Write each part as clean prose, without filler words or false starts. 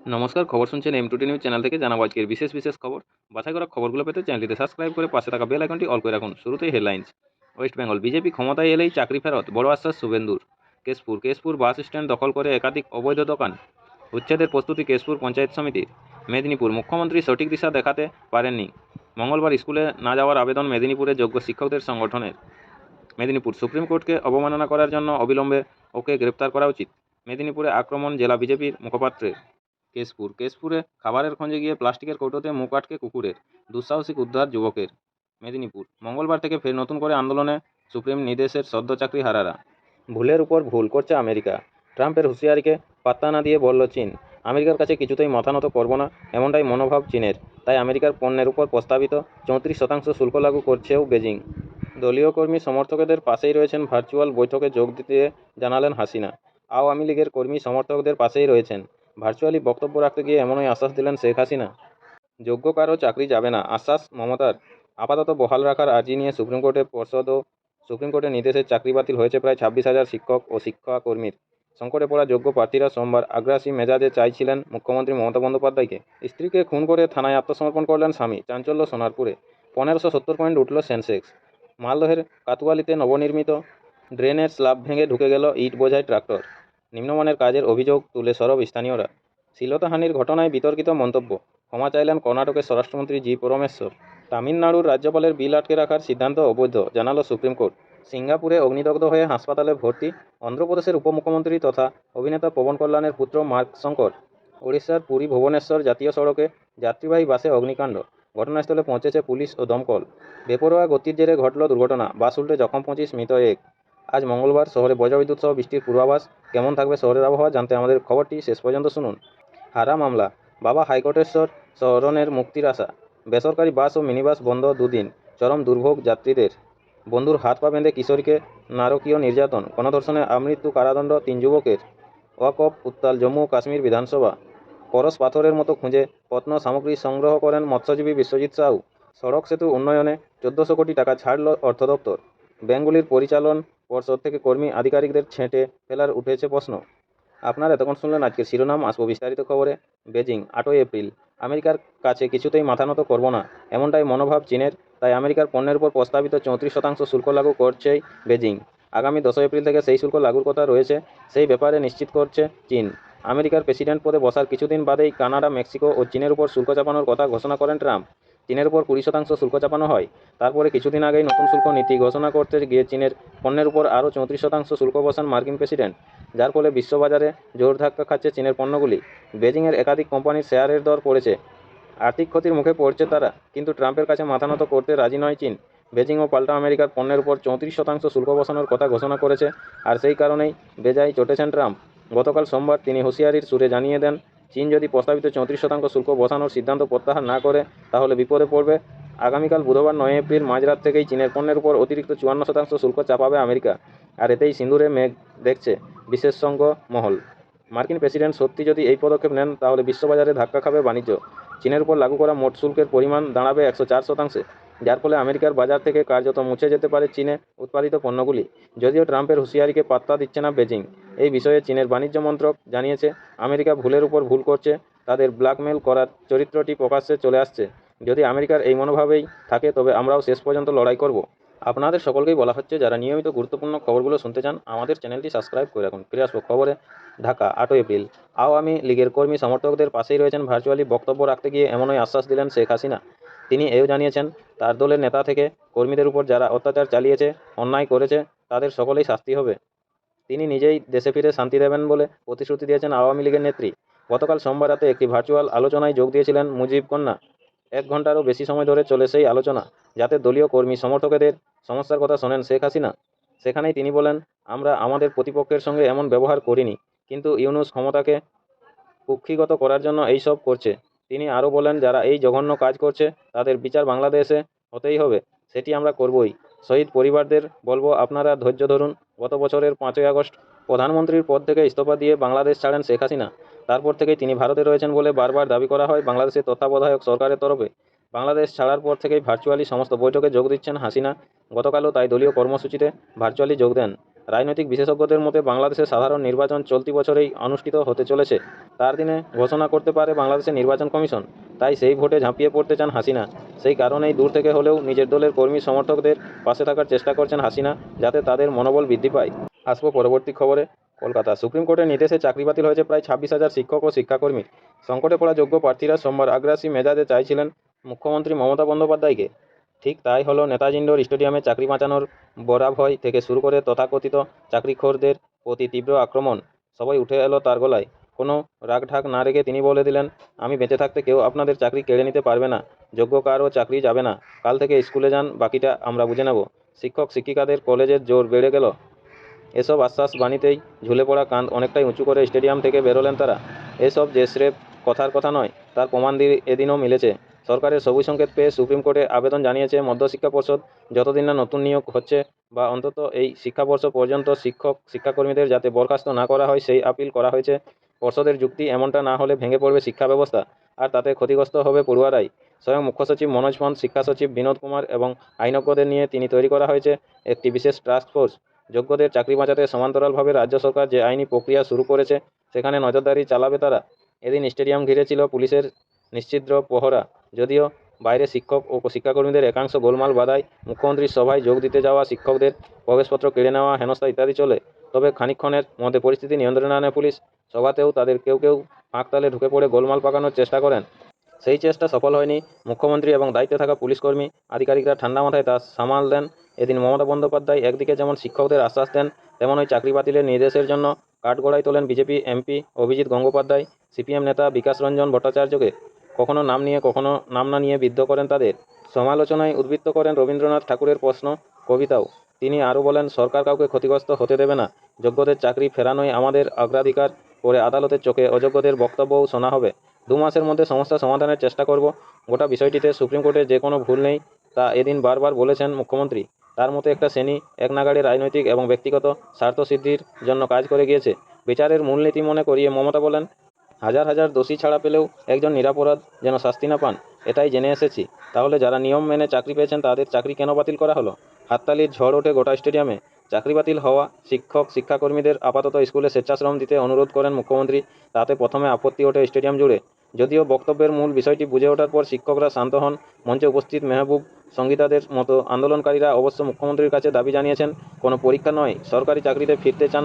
নমস্কার, খবর শুনছেন M2T নিউজ চ্যানেল থেকে। জানাবো আজকের বিশেষ খবর। বাছাই করা খবরগুলো পেতে চ্যানেলটিতে সাবস্ক্রাইব করে পাশে থাকা বেল আইকনটি অল করে রাখুন। শুরুতেই হেডলাইন্স। ওয়েস্ট বেঙ্গল বিজেপি ক্ষমতায় এলেই চাকরি ফেরত, বড় আশ্বাস শুভেন্দুর। কেশপুর বাস স্ট্যান্ড দখল করে একাধিক অবৈধ দোকান, উচ্ছেদের প্রস্তুতি কেশপুর পঞ্চায়েত সমিতির। মেদিনীপুর মুখ্যমন্ত্রী সঠিক দিশা দেখাতে পারেননি, মঙ্গলবার স্কুলে না যাওয়ার আবেদন মেদিনীপুরে যোগ্য শিক্ষকদের সংগঠনের। মেদিনীপুর সুপ্রিম কোর্টকে অবমাননা করার জন্য অবিলম্বে ওকে গ্রেপ্তার করা উচিত, মেদিনীপুরে আক্রমণ জেলা বিজেপির মুখপাত্রের। কেশপুরে খাবারের খোঁজে গিয়ে প্লাস্টিকের কৌটোতে মুখ আটকে কুকুরের, দুঃসাহসিক উদ্ধার যুবকের। মেদিনীপুর মঙ্গলবার থেকে ফের নতুন করে আন্দোলনে সুপ্রিম নির্দেশের সদ্য চাকরি হারারা। ভুলের উপর ভুল করছে আমেরিকা, ট্রাম্পের হুঁশিয়ারিকে পাত্তা না দিয়ে বলল চীন, আমেরিকার কাছে কিছুতেই মাথা নত করব না, এমনটাই মনোভাব চীনের। তাই আমেরিকার পণ্যের উপর প্রস্তাবিত 34% শুল্ক লাগু করছেও বেজিং। দলীয় কর্মী সমর্থকদের পাশেই রয়েছেন, ভার্চুয়াল বৈঠকে যোগ দিতে জানালেন হাসিনা। আওয়ামী লীগের কর্মী সমর্থকদের পাশেই রয়েছেন, ভার্চুয়ালি বক্তব্য রাখতে গিয়ে এমনই আশ্বাস দিলেন শেখ হাসিনা। যোগ্য কারও চাকরি যাবে না, আশ্বাস মমতার। আপাতত বহাল রাখার আর্জি নিয়ে সুপ্রিম কোর্টের নির্দেশে চাকরি বাতিল হয়েছে প্রায় 26,000 শিক্ষক ও শিক্ষাকর্মীর। সংকটে পড়া যোগ্য প্রার্থীরা সোমবার আগ্রাসী মেজাজে চাইছিলেন মুখ্যমন্ত্রী মমতা বন্দ্যোপাধ্যায়কে। স্ত্রীকে খুন করে থানায় আত্মসমর্পণ করলেন স্বামী, চাঞ্চল্য সোনারপুরে। 1570 পয়েন্ট উঠল সেন্সেক্স। মালদহের কাতুয়ালিতে নবনির্মিত ড্রেনের স্ল্যাব ভেঙে ঢুকে গেল ইট বোঝাই ট্রাক্টর, নিম্নমানের কাজের অভিযোগ তুলে সরব স্থানীয়রা। শ্লীলতাহানির ঘটনায় বিতর্কিত মন্তব্য, ক্ষমা চাইলেন কর্ণাটকের স্বরাষ্ট্রমন্ত্রী জি পরমেশ্বর। তামিলনাড়ুর রাজ্যপালের বিল আটকে রাখার সিদ্ধান্ত অবৈধ, জানালো সুপ্রিম কোর্ট। সিঙ্গাপুরে অগ্নিদগ্ধ হয়ে হাসপাতালে ভর্তি অন্ধ্রপ্রদেশের উপমুখ্যমন্ত্রী তথা অভিনেতা পবন কল্যাণের পুত্র মার্ক শঙ্কর। ওড়িশার পুরী ভুবনেশ্বর জাতীয় সড়কে যাত্রীবাহী বাসে অগ্নিকাণ্ড, ঘটনাস্থলে পৌঁছেছে পুলিশ ও দমকল। বেপরোয়া গতির জেরে ঘটল দুর্ঘটনা, বাস উল্টে জখম 25, মৃত 1। আজ মঙ্গলবার শহরে বজ্রবিদ্যুৎ সহ বৃষ্টির পূর্বাভাস। কেমন থাকবে শহরের আবহাওয়া জানতে আমাদের খবরটি শেষ পর্যন্ত শুনুন। হারা মামলা, বাবা হাইকোর্টেশ্বর শরণের মুক্তির আশা। বেসরকারি বাস ও মিনিবাস বন্ধ দুদিন, চরম দুর্ভোগ যাত্রীদের। বন্ধুর হাত পা বেঁধে কিশোরীকে নারকীয় নির্যাতন, গণধর্ষণে আমৃত্যু কারাদণ্ড 3 যুবকের। ওয়াকফ উত্তাল জম্মু ও কাশ্মীর বিধানসভা। পরশ পাথরের মতো খুঁজে প্রত্ন সামগ্রী সংগ্রহ করেন মৎস্যজীবী বিশ্বজিৎ সাহু। সড়ক সেতু উন্নয়নে 1400 কোটি টাকা ছাড়ল অর্থ দপ্তর। ব্যাঙ্কগুলির পরিচালন পর্ষদ থেকে কর্মী আধিকারিকদের ছেঁটে ফেলার উঠেছে প্রশ্ন। আপনারা এতক্ষণ শুনলেন আজকের শিরোনাম, আসবো বিস্তারিত খবরে। বেজিং 8ই এপ্রিল, আমেরিকার কাছে কিছুতেই মাথা নত করব না, এমনটাই মনোভাব চীনের। তাই আমেরিকার পণ্যের উপর প্রস্তাবিত 34% শুল্ক লাগু করছেই বেজিং। আগামী 10 এপ্রিল থেকে সেই শুল্ক লাগুর কথা রয়েছে, সেই ব্যাপারে নিশ্চিত করছে চীন। আমেরিকার প্রেসিডেন্ট পদে বসার কিছুদিন বাদেই কানাডা, মেক্সিকো ও চীনের উপর শুল্ক চাপানোর কথা ঘোষণা করেন ট্রাম্প। চীনের উপর 20% শুল্ক চাপানো হয়, তারপরে কিছুদিন আগেই নতুন শুল্ক নীতি ঘোষণা করতে গিয়ে চীনের পণ্যের উপর আরও 34% শুল্ক বসান মার্কিন প্রেসিডেন্ট, যার ফলে বিশ্ববাজারে জোর ধাক্কা খাচ্ছে চীনের পণ্যগুলি। বেজিংয়ের একাধিক কোম্পানির শেয়ারের দর পড়েছে, আর্থিক ক্ষতির মুখে পড়ছে তারা, কিন্তু ট্রাম্পের কাছে মাথা নত করতে রাজি নয় চীন। বেজিংও পাল্টা আমেরিকার পণ্যের উপর 34% শুল্ক বসানোর কথা ঘোষণা করেছে, আর সেই কারণেই বেজায় চটেছেন ট্রাম্প। গতকাল সোমবার তিনি হুঁশিয়ারির সুরে জানিয়ে দেন, চীন যদি প্রস্তাবিত 34% শুল্ক বসানোর সিদ্ধান্ত প্রত্যাহার না করে তাহলে বিপদে পড়বে। আগামীকাল বুধবার 9 এপ্রিল মাঝরাত থেকেই চীনের পণ্যের উপর অতিরিক্ত 54% শুল্ক চাপাবে আমেরিকা, আর এতেই সিঁদুরে মেঘ দেখছে বিশেষজ্ঞ মহল। মার্কিন প্রেসিডেন্ট সত্যি যদি এই পদক্ষেপ নেন তাহলে বিশ্ববাজারে ধাক্কা খাবে বাণিজ্য। চীনের উপর লাগু করা মোট শুল্কের পরিমাণ দাঁড়াবে 104%, যার ফলে আমেরিকার বাজার থেকে কার্যত মুছে যেতে পারে চীনে উৎপাদিত পণ্যগুলি। যদিও ট্রাম্পের হুঁশিয়ারিকে পাত্তা দিচ্ছে না বেজিং। এই বিষয়ে চীনের বাণিজ্য মন্ত্রক জানিয়েছে, আমেরিকা ভুলের উপর ভুল করছে, তাদের ব্ল্যাকমেল করার চরিত্রটি প্রকাশ্যে চলে আসছে। যদি আমেরিকার এই মনোভাবেই থাকে তবে আমরাও শেষ পর্যন্ত লড়াই করব। আপনাদের সকলকেই বলা হচ্ছে, যারা নিয়মিত গুরুত্বপূর্ণ খবরগুলো শুনতে চান আমাদের চ্যানেলটি সাবস্ক্রাইব করে রাখুন। ফিরে আসবো খবরে। ঢাকা 8 এপ্রিল, আওয়ামী লীগের কর্মী সমর্থকদের পাশেই রয়েছেন, ভার্চুয়ালি বক্তব্য রাখতে গিয়ে এমনই আশ্বাস দিলেন শেখ হাসিনা। তিনি এও জানিয়েছেন, তার দলের নেতা থেকে কর্মীদের উপর যারা অত্যাচার চালিয়েছে, অন্যায় করেছে, তাদের সকলেই শাস্তি হবে। তিনি নিজেই দেশে ফিরে শান্তি দেবেন বলে প্রতিশ্রুতি দিয়েছেন আওয়ামী লীগের নেত্রী। গতকাল সোমবার রাতে একটি ভার্চুয়াল আলোচনায় যোগ দিয়েছিলেন মুজিব কন্যা। 1 ঘণ্টারও বেশি সময় ধরে চলে সেই আলোচনা, যাতে দলীয় কর্মী সমর্থকদের সমস্যার কথা শোনেন শেখ হাসিনা। সেখানেই তিনি বলেন, আমরা আমাদের প্রতিপক্ষের সঙ্গে এমন ব্যবহার করিনি, কিন্তু ইউনূস ক্ষমতাকে কুক্ষিগত করার জন্য এই সব করছে। তিনি আরও বলেন, যারা এই জঘন্য কাজ করছে তাদের বিচার বাংলাদেশে হতেই হবে, সেটি আমরা করবই। শহীদ পরিবারদের বলবো, আপনারা ধৈর্য ধরুন। গত বছরের 5ই আগস্ট প্রধানমন্ত্রীর পদ থেকে ইস্তফা দিয়ে বাংলাদেশ ছাড়েন শেখ হাসিনা। তারপর থেকেই তিনি ভারতে রয়েছেন বলে বারবার দাবি করা হয় বাংলাদেশের তত্ত্বাবধায়ক সরকারের তরফে। বাংলাদেশ ছাড়ার পর থেকেই ভার্চুয়ালি সমস্ত বৈঠকে যোগ দিচ্ছেন হাসিনা। গতকালও তাই দলীয় কর্মসূচিতে ভার্চুয়ালি যোগ দেন। রাজনৈতিক বিশেষজ্ঞদের মতে বাংলাদেশের সাধারণ নির্বাচন চলতি বছরেই অনুষ্ঠিত হতে চলেছে, তার দিনে ঘোষণা করতে পারে বাংলাদেশের নির্বাচন কমিশন। তাই সেই ভোটে ঝাঁপিয়ে পড়তে চান হাসিনা। সেই কারণেই দূর থেকে হলেও নিজের দলের কর্মী সমর্থকদের পাশে থাকার চেষ্টা করছেন হাসিনা, যাতে তাদের মনোবল বৃদ্ধি পায়। আসবো পরবর্তী খবরে। কলকাতা সুপ্রিম কোর্টের নির্দেশে চাকরি বাতিল হয়েছে প্রায় 26,000 শিক্ষক ও শিক্ষাকর্মী। সংকটে পড়া যোগ্য প্রার্থীরা সোমবার আগ্রাসী মেজাজে চাইছিলেন মুখ্যমন্ত্রী মমতা বন্দ্যোপাধ্যায়কে। ঠিক তাই হলো নেতাজি ইন্ডোর স্টেডিয়ামে চাকরি বাঁচানোর বরাভয় থেকে শুরু করে তথাকথিত চাকরিখোরদের প্রতি তীব্র আক্রমণ সবাই উঠে এলো তার গলায়। কোনো রাগঢাক না রেখে তিনি বলে দিলেন, আমি বেঁচে থাকতে কেউ আপনাদের চাকরি কেড়ে নিতে পারবে না, যোগ্য কারও চাকরি যাবে না, কাল থেকে স্কুলে যান, বাকিটা আমরা বুঝে নেব। শিক্ষক শিক্ষিকাদের কলেজের জোর বেড়ে গেল। এসব আশ্বাস বাণীতেই ঝুলে পড়া কাঁধ অনেকটাই উঁচু করে স্টেডিয়াম থেকে বেরোলেন তারা। এসব যে স্রেফ কথার কথা নয়, তার প্রমাণ এদিনও মিলেছে। সরকারের সবুজ সংকেত পেয়ে সুপ্রিম কোর্টে আবেদন জানিয়েছে মধ্যশিক্ষা পর্ষদ। যতদিন না নতুন নিয়োগ হচ্ছে বা অন্তত এই শিক্ষাবর্ষ পর্যন্ত শিক্ষক শিক্ষাকর্মীদের যাতে বরখাস্ত না করা হয় সেই আপিল করা হয়েছে। পর্ষদের যুক্তি, এমনটা না হলে ভেঙে পড়বে শিক্ষা ব্যবস্থা, আর তাতে ক্ষতিগ্রস্ত হবে পড়ুয়ারাই। স্বয়ং মুখ্য সচিব মনোজ পন্ত, শিক্ষা সচিব বিনোদ কুমার এবং আইনজ্ঞদের নিয়ে তৈরি করা হয়েছে একটি বিশেষ টাস্ক ফোর্স। যোগ্যদের চাকরি বাঁচাতে সমান্তরালভাবে রাজ্য সরকার যে আইনি প্রক্রিয়া শুরু করেছে সেখানে নজরদারি চালাবে তারা। এদিন স্টেডিয়াম ঘিরে ছিল পুলিশের নিশ্ছিদ্র প্রহরা। যদিও বাইরে শিক্ষক ও শিক্ষাকর্মীদের একাংশ গোলমাল বাধায় মুখ্যমন্ত্রীর সভায় যোগ দিতে যাওয়া শিক্ষকদের প্রবেশপত্র কেড়ে নেওয়া, হেনস্থা ইত্যাদি চলে। তবে খানিকক্ষণের মধ্যে পরিস্থিতি নিয়ন্ত্রণে আনে পুলিশ। সভাতেও তাদের কেউ কেউ ফাঁকতালে ঢুকে পড়ে গোলমাল পাকানোর চেষ্টা করেন। সেই চেষ্টা সফল হয়নি। মুখ্যমন্ত্রী এবং দায়িত্বে থাকা পুলিশকর্মী আধিকারিকরা ঠান্ডা মাথায় তা সামাল দেন। এদিন মমতা বন্দ্যোপাধ্যায় একদিকে যেমন শিক্ষকদের আশ্বাস দেন, তেমন ওই চাকরি বাতিলের নির্দেশের জন্য কাঠগড়ায় তোলেন BJP MP Abhijit Gangopadhyay, CPM নেতা বিকাশ রঞ্জন ভট্টাচার্যকে। কখনো নাম নিয়ে কখনো নাম না নিয়ে বিদ্ধ করেন তাদের। সমালোচনায় উদ্বৃত্ত করেন রবীন্দ্রনাথ ঠাকুরের প্রশ্ন কবিতাও। তিনি আরও বলেন, সরকার কাউকে ক্ষতিগ্রস্ত হতে দেবে না, যোগ্যদের চাকরি ফেরানোই আমাদের অগ্রাধিকার। পরে আদালতের চোখে অযোগ্যদের বক্তব্যও শোনা হবে। 2 মাসের মধ্যে সমস্যা সমাধানের চেষ্টা করব। গোটা বিষয়টিতে সুপ্রিম কোর্টের যে কোনো ভুল নেই, তা এদিন বারবার বলেছেন মুখ্যমন্ত্রী। তার মতো একটা শ্রেণী একনাগাড়ে রাজনৈতিক এবং ব্যক্তিগত স্বার্থসিদ্ধির জন্য কাজ করে গিয়েছে। বিচারের মূলনীতি মনে করিয়ে মমতা বলেন, হাজার হাজার দোষী ছাড়া পেলেও একজন নিরপরাধ যেন শাস্তি না পান, এটাই জেনে এসেছি। তাহলে যারা নিয়ম মেনে চাকরি পেয়েছেন তাদের চাকরি কেন বাতিল করা হলো? হাততালির ঝড় ওঠে গোটা স্টেডিয়ামে। চাকরি বাতিল হওয়া শিক্ষক শিক্ষাকর্মীদের আপাতত স্কুলে স্বেচ্ছাশ্রম দিতে অনুরোধ করেন মুখ্যমন্ত্রী। তাতে প্রথমে আপত্তি ওঠে স্টেডিয়াম জুড়ে। যদিও বক্তব্যের মূল বিষয়টি বুঝে ওঠার পর শিক্ষকরা শান্ত হন। মঞ্চে উপস্থিত মেহবুব সঙ্গীতাদের মতো আন্দোলনকারীরা অবশ্য মুখ্যমন্ত্রীর কাছে দাবি জানিয়েছেন, কোনো পরীক্ষা নয়, সরকারি চাকরিতে ফিরতে চান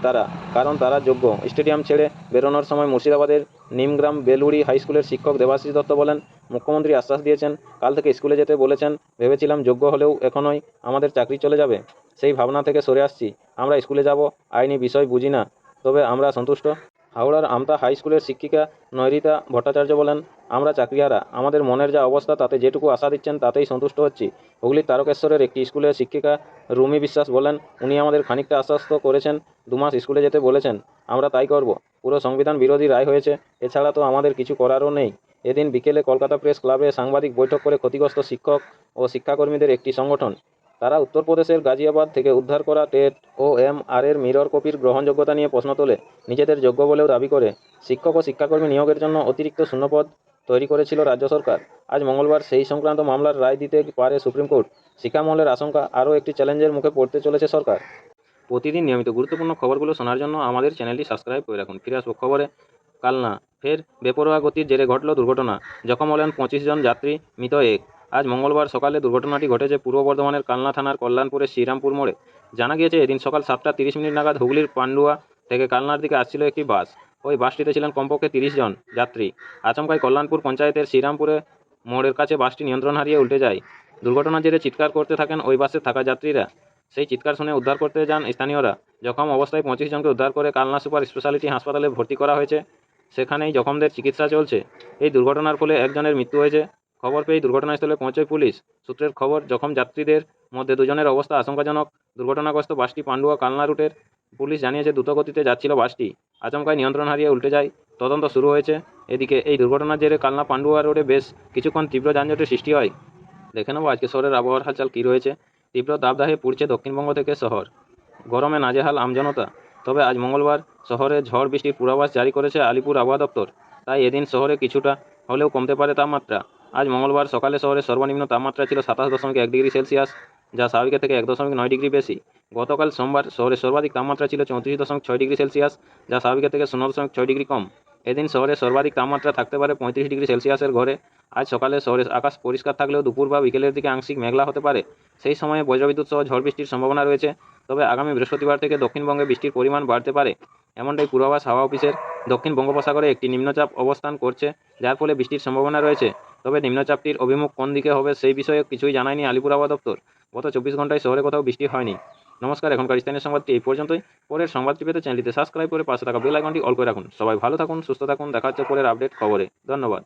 তারা, কারণ তারা যোগ্য। স্টেডিয়াম ছেড়ে বেরোনোর সময় মুর্শিদাবাদের নিমগ্রাম বেলুড়ি হাই স্কুলের শিক্ষক দেবাশিস দত্ত বলেন, মুখ্যমন্ত্রী আশ্বাস দিয়েছেন, কাল থেকে স্কুলে যেতে বলেছেন। ভেবেছিলাম যোগ্য হলেও এখনই আমাদের চাকরি চলে যাবে। সেই ভাবনা থেকে সরে আসছি। আমরা স্কুলে যাব, আইনি বিষয় বুঝি না, তবে আমরা সন্তুষ্ট। হাওড়ার আমতা হাই স্কুলের শিক্ষিকা নৈরিতা ভট্টাচার্য বলেন, আমরা চাকরিহারা, আমাদের মনের যা অবস্থা তাতে যেটুকু আশা দিচ্ছেন তাতেই সন্তুষ্ট হচ্ছি। হুগলির তারকেশ্বরের একটি স্কুলের শিক্ষিকা রুমি বিশ্বাস বলেন, উনি আমাদের খানিকটা আশ্বস্ত করেছেন, 2 মাস স্কুলে যেতে বলেছেন, আমরা তাই করব। পুরো সংবিধান বিরোধী রায় হয়েছে, এছাড়া তো আমাদের কিছু করারও নেই। এদিন বিকেলে কলকাতা প্রেস ক্লাবে সাংবাদিক বৈঠক করে ক্ষতিগ্রস্ত শিক্ষক ও শিক্ষাকর্মীদের একটি সংগঠন। তারা উত্তরপ্রদেশের গাজিয়াবাদ থেকে উদ্ধার করা টেট ও এমআরের মিরর কপির গ্রহণযোগ্যতা নিয়ে প্রশ্ন তোলে, নিজেদের যোগ্য বলেও দাবি করে। শিক্ষক ও শিক্ষাকর্মী নিয়োগের জন্য অতিরিক্ত শূন্যপদ তৈরি করেছিল রাজ্য সরকার। আজ মঙ্গলবার সেই সংক্রান্ত মামলার রায় দিতে পারে সুপ্রিম কোর্ট। শিক্ষামহলের আশঙ্কা, আরও একটি চ্যালেঞ্জের মুখে পড়তে চলেছে সরকার। প্রতিদিন নিয়মিত গুরুত্বপূর্ণ খবরগুলো শোনার জন্য আমাদের চ্যানেলটি সাবস্ক্রাইব করে রাখুন। ফিরে আসবো খবরে। কালনা ফের বেপরোয়া গতির জেরে ঘটল দুর্ঘটনা, জখম হলেন 25 জন যাত্রী, মৃত 1। আজ মঙ্গলবার সকালে দুর্ঘটনাটি ঘটেছে পূর্ব বর্ধমানের কালনা থানার কল্যাণপুরের শ্রীরামপুর মোড়ে। জানা গিয়েছে, এদিন সকাল 7টা 30 মিনিট নাগাদ হুগলির পান্ডুয়া থেকে কালনার দিকে আসছিল একটি বাস। ওই বাসটিতে ছিলেন কমপক্ষে 30 জন যাত্রী। আচমকাই কল্যাণপুর পঞ্চায়েতের শ্রীরামপুরে মোড়ের কাছে বাসটি নিয়ন্ত্রণ হারিয়ে উল্টে যায়। দুর্ঘটনার জেরে চিৎকার করতে থাকেন ওই বাসে থাকা যাত্রীরা। সেই চিৎকার শুনে উদ্ধার করতে যান স্থানীয়রা। জখম অবস্থায় 25 জনকে উদ্ধার করে কালনা সুপার স্পেশালিটি হাসপাতালে ভর্তি করা হয়েছে। সেখানেই জখমদের চিকিৎসা চলছে। এই দুর্ঘটনার ফলে একজনের মৃত্যু হয়েছে। খবর পেয়ে দুর্ঘটনাস্থলে পৌঁছয় পুলিশ। সূত্রের খবর, জখম যাত্রীদের মধ্যে 2 জনের অবস্থা আশঙ্কাজনক। দুর্ঘটনাগ্রস্ত বাসটি পান্ডুয়া কালনা রুটের। পুলিশ জানিয়েছে, দ্রুতগতিতে যাচ্ছিল বাসটি, আচমকাই নিয়ন্ত্রণ হারিয়ে উল্টে যায়। তদন্ত শুরু হয়েছে। এদিকে এই দুর্ঘটনার জেরে কালনা পান্ডুয়া রোডে বেশ কিছুক্ষণ তীব্র যানজটের সৃষ্টি হয়। দেখে নেব আজকে শহরের আবহাওয়ার হালচাল কী রয়েছে। তীব্র দাবদাহে পুড়ছে দক্ষিণবঙ্গ থেকে শহর, গরমে নাজেহাল আমজনতা। তবে আজ মঙ্গলবার শহরে ঝড় বৃষ্টির পূর্বাভাস জারি করেছে আলিপুর আবহাওয়া দপ্তর। তাই এদিন শহরে কিছুটা হলেও কমতে পারে তাপমাত্রা। আজ মঙ্গলবার সকালে শহরের সর্বনিম্ন তাপমাত্রা ছিল 27.1 ডিগ্রি সেলসিয়াস। যা স্বাভাবিকের থেকে 1.9 ডিগ্রি বেশি। গতকাল সোমবার শহরের সর্বাধিক তাপমাত্রা ছিল 34.6 ডিগ্রি সেলসিয়াস, যা স্বাভাবিকের থেকে 0.6 ডিগ্রি কম। এদিন শহরে সর্বাধিক তাপমাত্রা থাকতে পারে 35 ডিগ্রি সেলসিয়াসের ঘরে। আজ সকালে শহরের আকাশ পরিষ্কার থাকলেও দুপুর বা বিকেলের দিকে আংশিক মেঘলা হতে পারে। সেই সময়ে বজ্রবিদ্যুৎ সহ ঝড় বৃষ্টির সম্ভাবনা রয়েছে। তবে আগামী বৃহস্পতিবার থেকে দক্ষিণবঙ্গে বৃষ্টির পরিমাণ বাড়তে পারে, এমনটাই পূর্বাভাস হাওয়া অফিসের। দক্ষিণ বঙ্গোপসাগরে একটি নিম্নচাপ অবস্থান করছে, যার ফলে বৃষ্টির সম্ভাবনা রয়েছে। তবে নিম্নচাপটির অভিমুখ কোন দিকে হবে সেই বিষয়ে কিছুই জানায়নি আলিপুর আবহাওয়া দপ্তর। গত 24 ঘন্টায় শহরে কোথাও বৃষ্টি হয়নি। নমস্কার, এখনকার স্থানীয় সংবাদটি এই পর্যন্তই। পরের সংবাদটি পেতে চ্যানেলটিতে সাবস্ক্রাইব করে পাশে থাকা বেল আইকনটি অল করে রাখুন। সবাই ভালো থাকুন, সুস্থ থাকুন। দেখা হচ্ছে পরের আপডেট খবরে। ধন্যবাদ।